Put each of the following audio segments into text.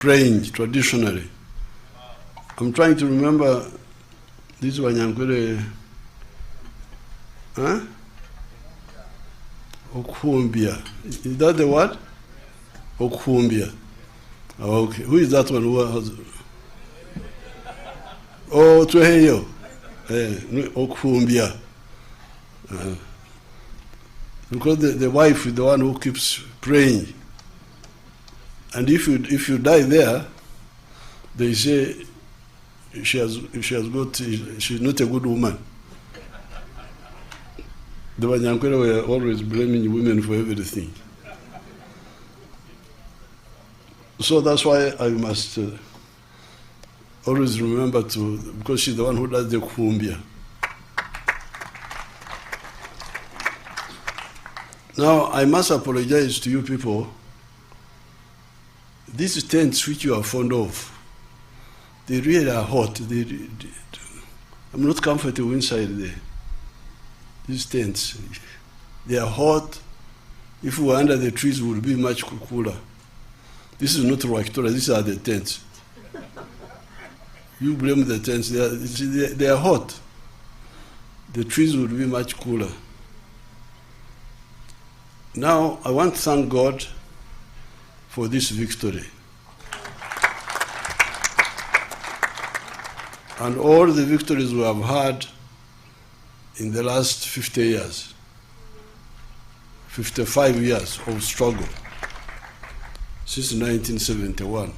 praying traditionally. I'm trying to remember this Wanyankore, huh? Okumbia. Is that the word? Okumbia. Oh, okay. Who is that one who has? Oh, Tweheyo. Okumbia. Because the wife is the one who keeps praying. And if you die there, they say she's not a good woman. The Wanyankore were always blaming women for everything. So that's why I must always remember because she's the one who does the kumbia. Now, I must apologize to you people. These tents which you are fond of, they really are hot. I'm not comfortable inside there. These tents, they are hot. If we were under the trees, it would be much cooler. This is not Rwakitola, these are the tents. You blame the tents, they are hot. The trees would be much cooler. Now, I want to thank God for this victory. And all the victories we have had in the last 50 years, 55 years of struggle, since 1971.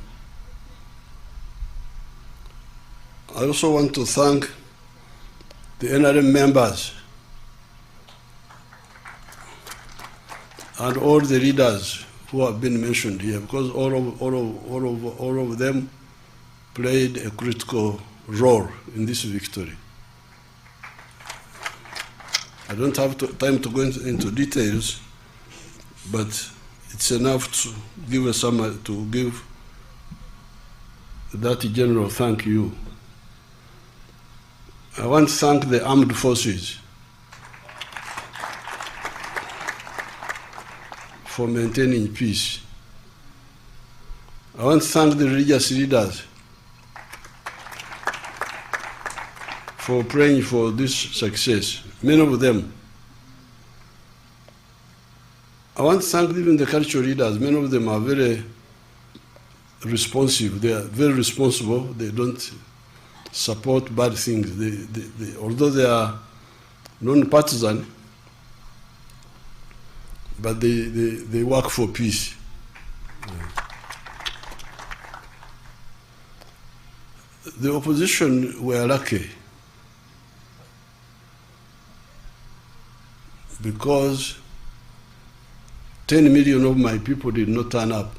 I also want to thank the NRM members and all the leaders who have been mentioned here, because all of them played a critical role in this victory. I don't have time to go into details, but it's enough to give a summary, to give that general thank you. I want to thank the armed forces for maintaining peace. I want to thank the religious leaders for praying for this success, many of them. I want to thank even the cultural leaders. Many of them are very responsive. They are very responsible. They don't support bad things. Although they are non-partisan, but they work for peace. The opposition were lucky because 10 million of my people did not turn up.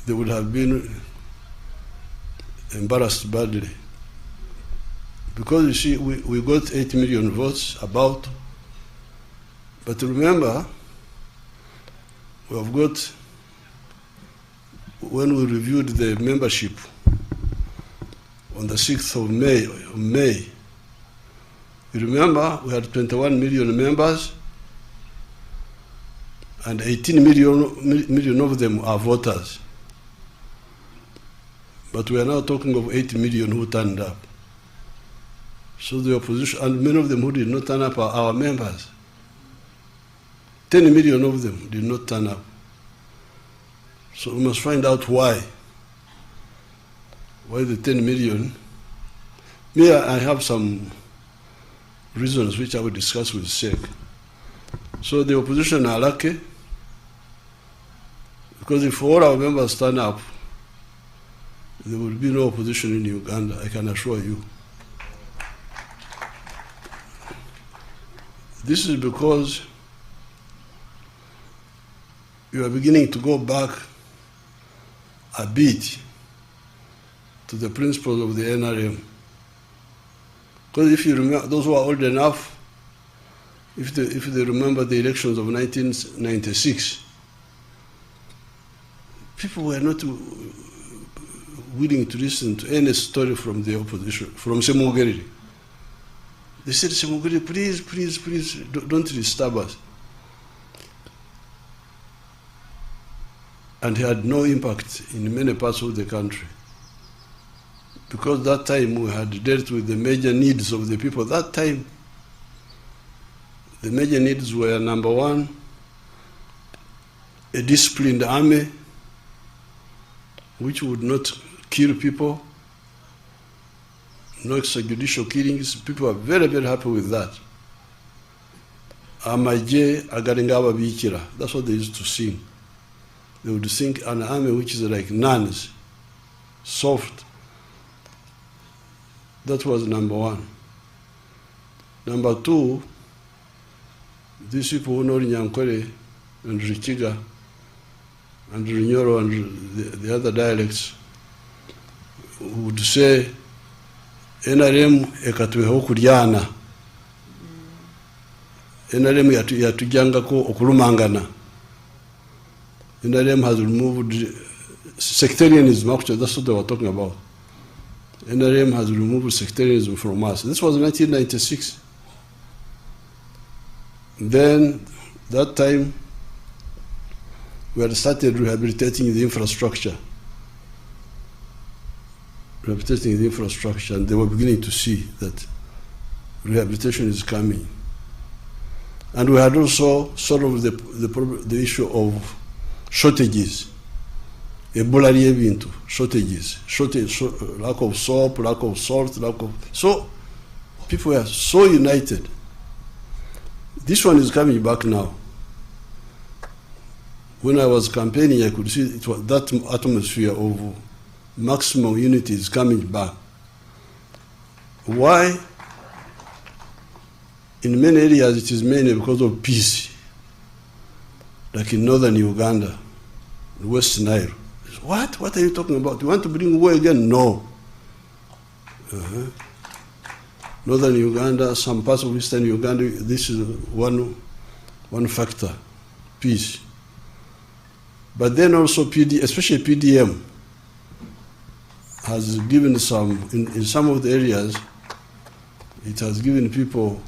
They would have been embarrassed badly. Because you see, we got 8 million votes about, but remember, we have got, when we reviewed the membership on the 6th of May, you remember we had 21 million members and 18 million of them are voters. But we are now talking of 8 million who turned up. So the opposition, and many of them who did not turn up are our members. 10 million of them did not turn up. So we must find out why. Why the 10 million? Me, I have some reasons which I will discuss with SEC. So the opposition are lucky, because if all our members turn up, there will be no opposition in Uganda, I can assure you. This is because you are beginning to go back a bit to the principles of the NRM. Because if you remember, those who are old enough, if they remember the elections of 1996, people were not willing to listen to any story from the opposition, from Semugeri. They said, Semugeri, please, don't disturb us. and had no impact in many parts of the country. Because that time we had dealt with the major needs of the people. That time, the major needs were, number one, a disciplined army which would not kill people, no extrajudicial killings. People were very, very happy with that. Amaje agaringa ababikira. That's what they used to sing. They would sing an army which is like nuns, soft. That was number one. Number two, these people who know Nyankore and Richiga and Rinyoro and the other dialects would say, NRM ekatweho kuryana. NRM yatujangako okulumangana. NRM has removed sectarianism, actually, that's what they were talking about. NRM has removed sectarianism from us. This was 1996. Then, that time, we had started rehabilitating the infrastructure. Rehabilitating the infrastructure, and they were beginning to see that rehabilitation is coming. And we had also solved the issue of shortages. Ebola into shortages, lack of soap, lack of salt, so people were so united. This one is coming back now. When I was campaigning, I could see it was that atmosphere of maximum unity is coming back. Why? In many areas, it is mainly because of peace, like in northern Uganda, West Nile. What? What are you talking about? You want to bring war again? No. Northern Uganda, some parts of eastern Uganda, this is one factor, peace. But then also especially PDM, has given some, in some of the areas, it has given people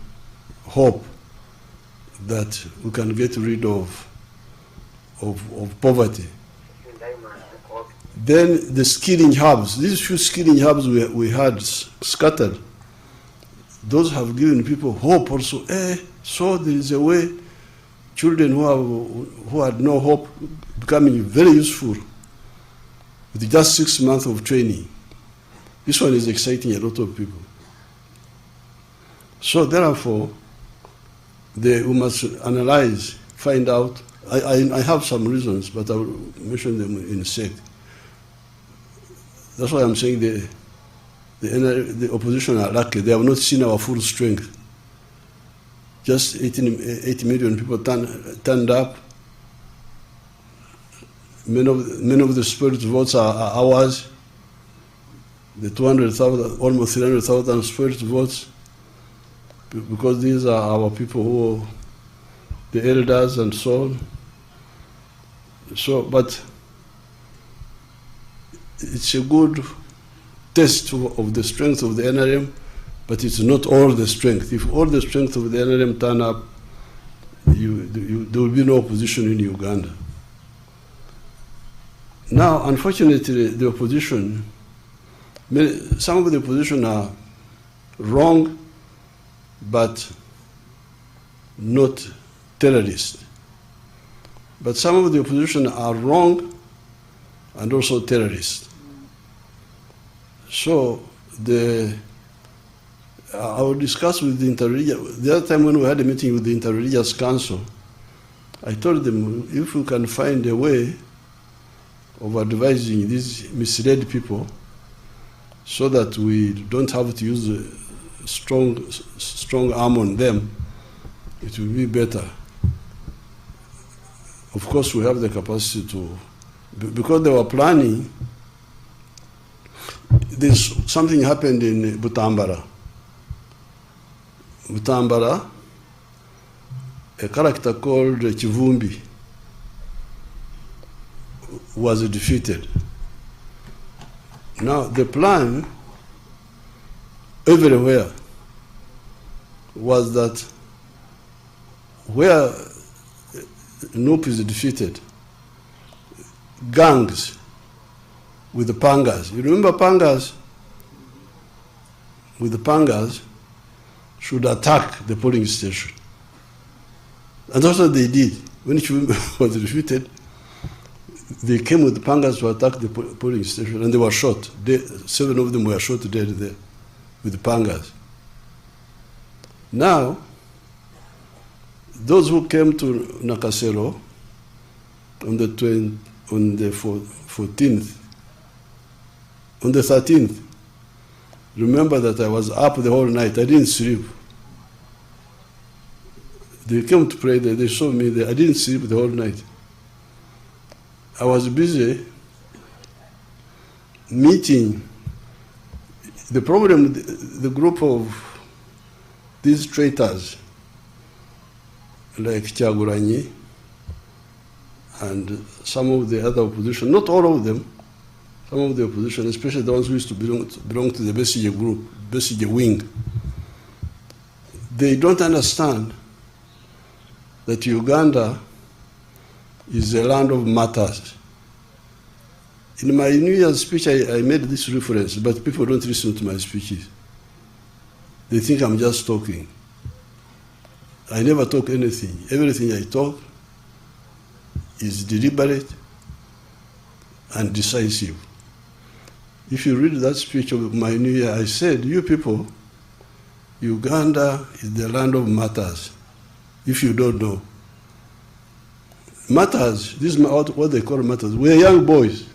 hope that we can get rid of poverty. Then the skilling hubs, these few skilling hubs we had scattered, those have given people hope also. So there is a way children who had no hope becoming very useful with just 6 months of training. This one is exciting a lot of people. So therefore, we must analyze, find out. I have some reasons, but I will mention them in a sec. That's why I'm saying the opposition are lucky. They have not seen our full strength. Just 80 million people turned up. Many of the spirit votes are ours. The 200,000, almost 300,000 spirit votes, because these are our people who, the elders and so on. So, but it's a good test of the strength of the NRM, but it's not all the strength. If all the strength of the NRM turn up, there will be no opposition in Uganda. Now, unfortunately, the opposition, some of the opposition are wrong, but not terrorists. But some of the opposition are wrong and also terrorists. So I will discuss with the interreligious. The other time when we had a meeting with the Interreligious Council, I told them if we can find a way of advising these misled people so that we don't have to use a strong arm on them, it will be better. Of course, we have the capacity to, because they were planning. Something happened in Butambara. Butambara, a character called Chivumbi was defeated. Now, the plan everywhere was that where Nup is defeated, gangs with the pangas. You remember pangas? With the pangas, should attack the polling station. And that's what they did. When Chivimba was defeated, they came with the pangas to attack the polling station, and they were shot. 7 of them were shot dead there with the pangas. Now, those who came to Nakasero on the 14th, on the 13th, remember that I was up the whole night. I didn't sleep. They came to pray there. They saw me there. I didn't sleep the whole night. I was busy meeting. The problem, the group of these traitors, like Kyagulanyi and some of the other opposition, not all of them, some of the opposition, especially the ones who used to belong to the Besigye group, Besigye wing, they don't understand that Uganda is a land of martyrs. In my New Year's speech, I made this reference, but people don't listen to my speeches. They think I'm just talking. I never talk anything. Everything I talk is deliberate and decisive. If you read that speech of my New Year, I said, you people, Uganda is the land of martyrs. If you don't know. Martyrs, this is what they call martyrs. We are young boys.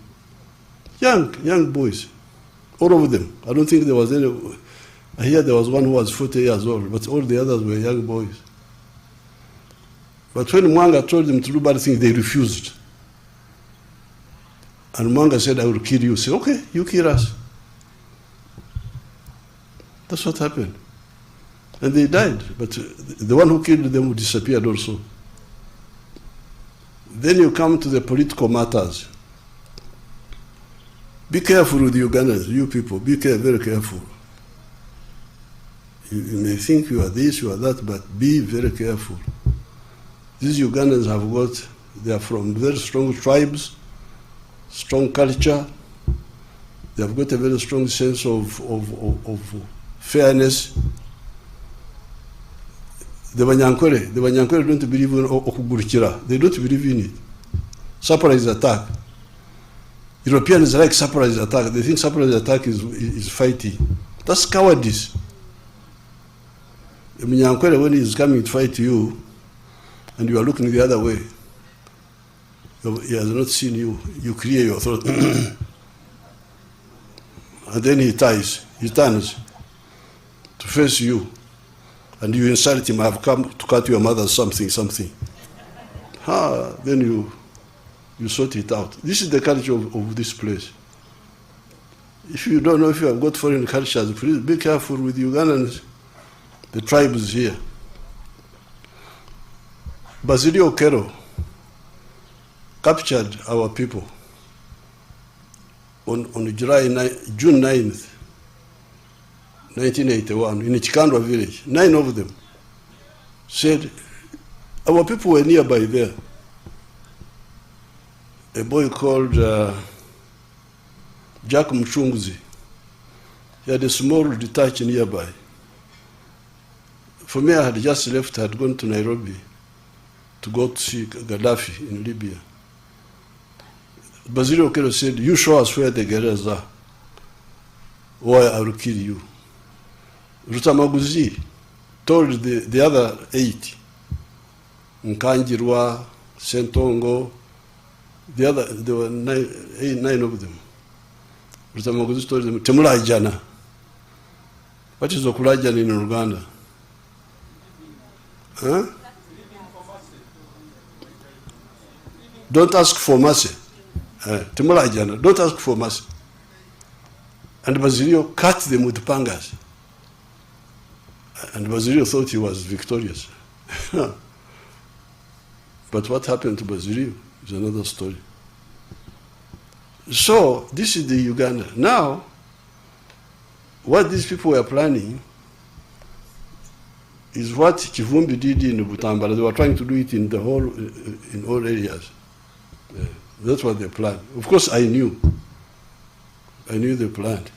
Young boys. All of them. I don't think there was any. I hear there was one who was 40 years old, but all the others were young boys. But when Mwanga told them to do bad things, they refused. And Mwanga said, I will kill you. Say, okay, you kill us. That's what happened. And they died, but the one who killed them disappeared also. Then you come to the political matters. Be careful with the Ugandans, you people. Be very careful. You may think you are this, you are that, but be very careful. These Ugandans they are from very strong tribes, strong culture. They have got a very strong sense of fairness. The Banyankore don't believe in Okugurukira. They don't believe in it. Surprise attack. Europeans like surprise attack. They think surprise attack is fighting. That's cowardice. The Banyankore, when he is coming to fight you, and you are looking the other way, he has not seen you. You clear your throat. And then he turns to face you. And you insult him, I have come to cut your mother something. Then you sort it out. This is the culture of this place. If you don't know if you have got foreign cultures, please be careful with Ugandans, the tribes here. Basilio Kero captured our people on June 9th, 1981, in Chikandwa village. 9 of them said, our people were nearby there. A boy called Jack Mchunguzi, he had a small detach nearby. For me, I had just left, I had gone to Nairobi to go to see Gaddafi in Libya. Basilio Kero said, you show us where the guerrillas are, or I will kill you. Rutamaguzi told the other 8, Nkanjirwa, Sentongo, there were 9 of them. Rutamaguzi told them, Temulajana. What is Okulajana in Uganda? Huh? Don't ask for mercy. Temulajana, don't ask for mercy. And Basilio cut them with pangas. And Basilio thought he was victorious. But what happened to Basilio is another story. So, this is the Uganda. Now, what these people were planning is what Kivumbi did in Butambala. They were trying to do it in all areas. That's what they planned. Of course, I knew they planned.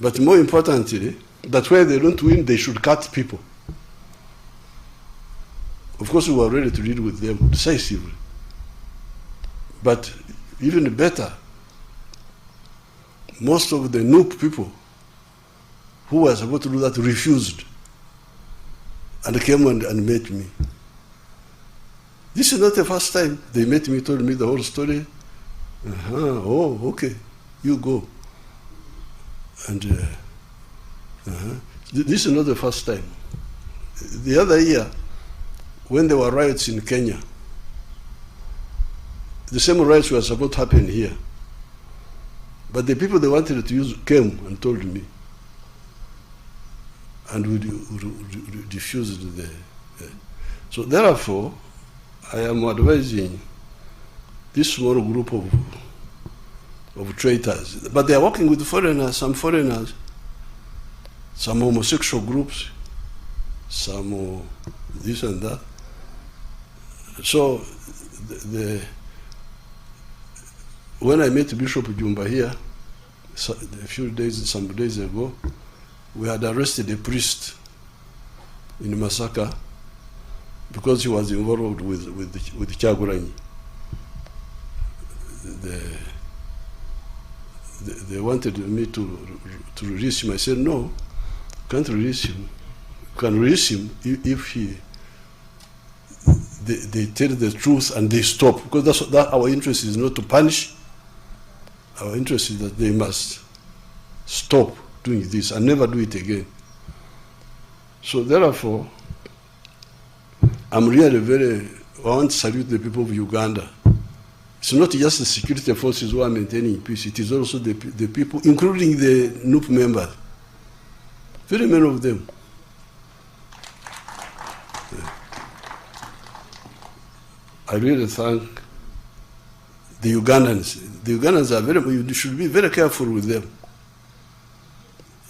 But more importantly, that where they don't win, they should cut people. Of course, we were ready to deal with them decisively. But even better, most of the NUP people who were supposed to do that refused and came and met me. This is not the first time they met me, told me the whole story. Oh, okay, you go. And this is not the first time. The other year, when there were riots in Kenya, the same riots were supposed to happen here. But the people they wanted to use came and told me. And we diffused the. So therefore, I am advising this small group of traitors. But they are working with foreigners, some homosexual groups, some this and that. So when I met Bishop Jumba here, some days ago, we had arrested a priest in Masaka because he was involved with Kyagulanyi. They wanted me to release him. I said, no, can't release him. You can release him if they tell the truth and they stop. Because that our interest is not to punish. Our interest is that they must stop doing this and never do it again. So therefore, I'm really I want to salute the people of Uganda. It's not just the security forces who are maintaining peace, it is also the people, including the NUP members. Very many of them. I really thank the Ugandans. The Ugandans are you should be very careful with them.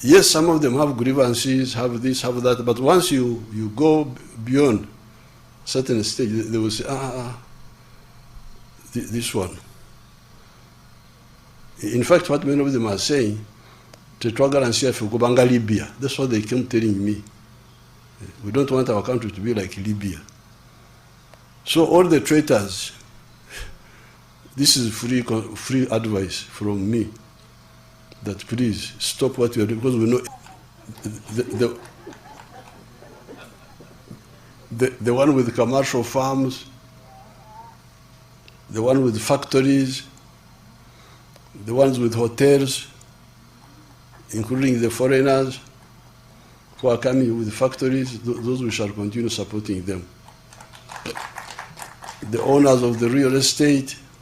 Yes, some of them have grievances, have this, have that, but once you go beyond certain stage, they will say, this one. In fact, what many of them are saying, Libya. That's what they came telling me. We don't want our country to be like Libya. So all the traitors, this is free advice from me, that please stop what you are doing, because we know the one with commercial farms, the one with factories, the ones with hotels, including the foreigners who are coming with factories, those we shall continue supporting them. The owners of the real estate,